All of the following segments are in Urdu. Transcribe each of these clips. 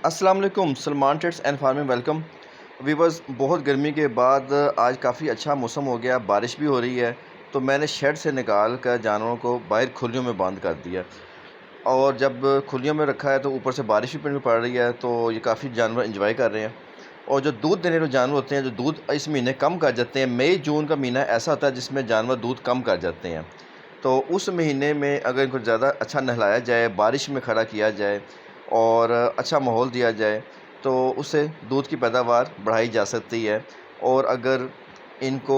السلام علیکم، Salman traits and farming welcome viewers. بہت گرمی کے بعد آج کافی اچھا موسم ہو گیا، بارش بھی ہو رہی ہے، تو میں نے شیڈ سے نکال کر جانوروں کو باہر کھلیوں میں باندھ کر دیا، اور جب کھلیوں میں رکھا ہے تو اوپر سے بارش بھی پڑ رہی ہے، تو یہ کافی جانور انجوائے کر رہے ہیں۔ اور جو دودھ دینے والے جانور ہوتے ہیں، جو دودھ اس مہینے کم کر جاتے ہیں، مئی جون کا مہینہ ایسا ہوتا ہے جس میں جانور دودھ کم کر جاتے ہیں، تو اس مہینے میں اگر ان کو زیادہ اچھا نہلایا جائے، بارش میں کھڑا کیا جائے اور اچھا ماحول دیا جائے تو اس سے دودھ کی پیداوار بڑھائی جا سکتی ہے۔ اور اگر ان کو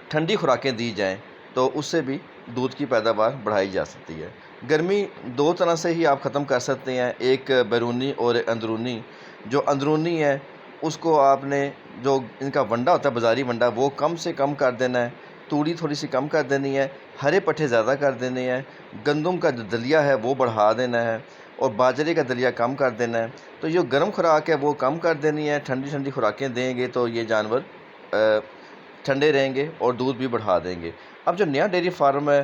ٹھنڈی خوراکیں دی جائیں تو اس سے بھی دودھ کی پیداوار بڑھائی جا سکتی ہے۔ گرمی دو طرح سے ہی آپ ختم کر سکتے ہیں، ایک بیرونی اور ایک اندرونی۔ جو اندرونی ہے اس کو آپ نے جو ان کا ونڈا ہوتا ہے، بازاری ونڈا، وہ کم سے کم کر دینا ہے، توڑی تھوڑی سی کم کر دینی ہے، ہرے پٹھے زیادہ کر دینے ہیں، گندم کا جو دلیا ہے وہ بڑھا دینا ہے اور باجرے کا دلیا کم کر دینا ہے۔ تو جو گرم خوراک ہے وہ کم کر دینی ہے، ٹھنڈی ٹھنڈی خوراکیں دیں گے تو یہ جانور ٹھنڈے رہیں گے اور دودھ بھی بڑھا دیں گے۔ اب جو نیا ڈیری فارم ہے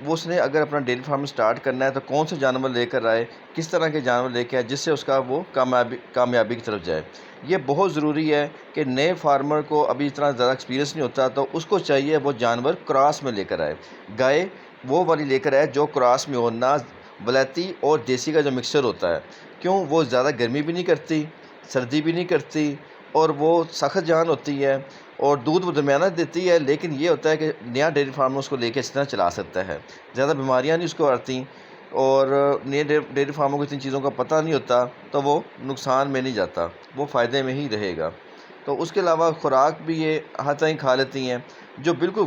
وہ اس نے اگر اپنا ڈیری فارم سٹارٹ کرنا ہے تو کون سے جانور لے کر آئے، کس طرح کے جانور لے کے آئے جس سے اس کا وہ کامیابی کی طرف جائے۔ یہ بہت ضروری ہے کہ نئے فارمر کو ابھی اتنا زیادہ ایکسپیرینس نہیں ہوتا، تو اس کو چاہیے وہ جانور کراس میں لے کر آئے، گائے وہ والی لے کر آئے جو کراس میں ہو، نہ ولایتی اور دیسی کا جو مکسچر ہوتا ہے، کیوں وہ زیادہ گرمی بھی نہیں کرتی، سردی بھی نہیں کرتی، اور وہ سخت جان ہوتی ہے اور دودھ وہ درمیانہ دیتی ہے، لیکن یہ ہوتا ہے کہ نیا ڈیری فارم اس کو لے کے اس طرح چلا سکتا ہے، زیادہ بیماریاں نہیں اس کو آتی، اور نئے ڈیری فارموں کو اتنی چیزوں کا پتہ نہیں ہوتا تو وہ نقصان میں نہیں جاتا، وہ فائدے میں ہی رہے گا۔ تو اس کے علاوہ خوراک بھی یہ ہر طرح کھا لیتی ہیں۔ جو بالکل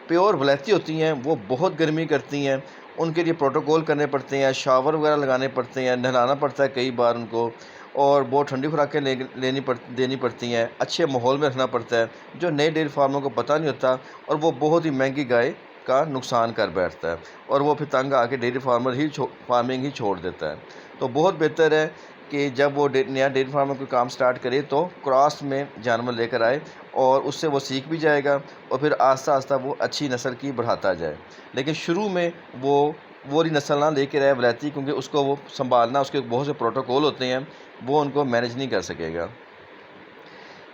پیور ولایتی ہوتی ہیں وہ بہت گرمی کرتی ہیں، ان کے لیے پروٹوکول کرنے پڑتے ہیں، شاور وغیرہ لگانے پڑتے ہیں، نہلانا پڑتا ہے کئی بار ان کو، اور بہت ٹھنڈی خوراکیں دینی پڑتی ہیں، اچھے ماحول میں رکھنا پڑتا ہے، جو نئے ڈیری فارموں کو پتہ نہیں ہوتا، اور وہ بہت ہی مہنگی گائے کا نقصان کر بیٹھتا ہے اور وہ پھر تنگ آ کے ڈیری فارمنگ ہی چھوڑ دیتا ہے۔ تو بہت بہتر ہے کہ جب وہ نیا ڈیری فارم میں کوئی کام سٹارٹ کرے تو کراس میں جانور لے کر آئے، اور اس سے وہ سیکھ بھی جائے گا اور پھر آہستہ آہستہ وہ اچھی نسل کی بڑھاتا جائے۔ لیکن شروع میں وہ والی نسل نہ لے کے رہے ولایتی، کیونکہ اس کو وہ سنبھالنا، اس کے بہت سے پروٹوکول ہوتے ہیں، وہ ان کو مینیج نہیں کر سکے گا۔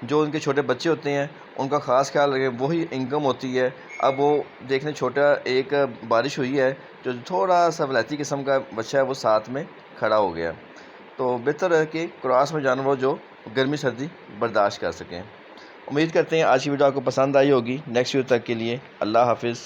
جو ان کے چھوٹے بچے ہوتے ہیں ان کا خاص خیال رکھیں، وہی انکم ہوتی ہے۔ اب وہ دیکھنے چھوٹا ایک بارش ہوئی ہے، جو تھوڑا سا ولایتی قسم کا بچہ ہے وہ ساتھ میں کھڑا ہو گیا، تو بہتر ہے کہ کراس میں جانور جو گرمی سردی برداشت کر سکیں۔ امید کرتے ہیں آج کی ویڈیو آپ کو پسند آئی ہوگی۔ نیکسٹ ویڈیو تک کے لیے اللہ حافظ۔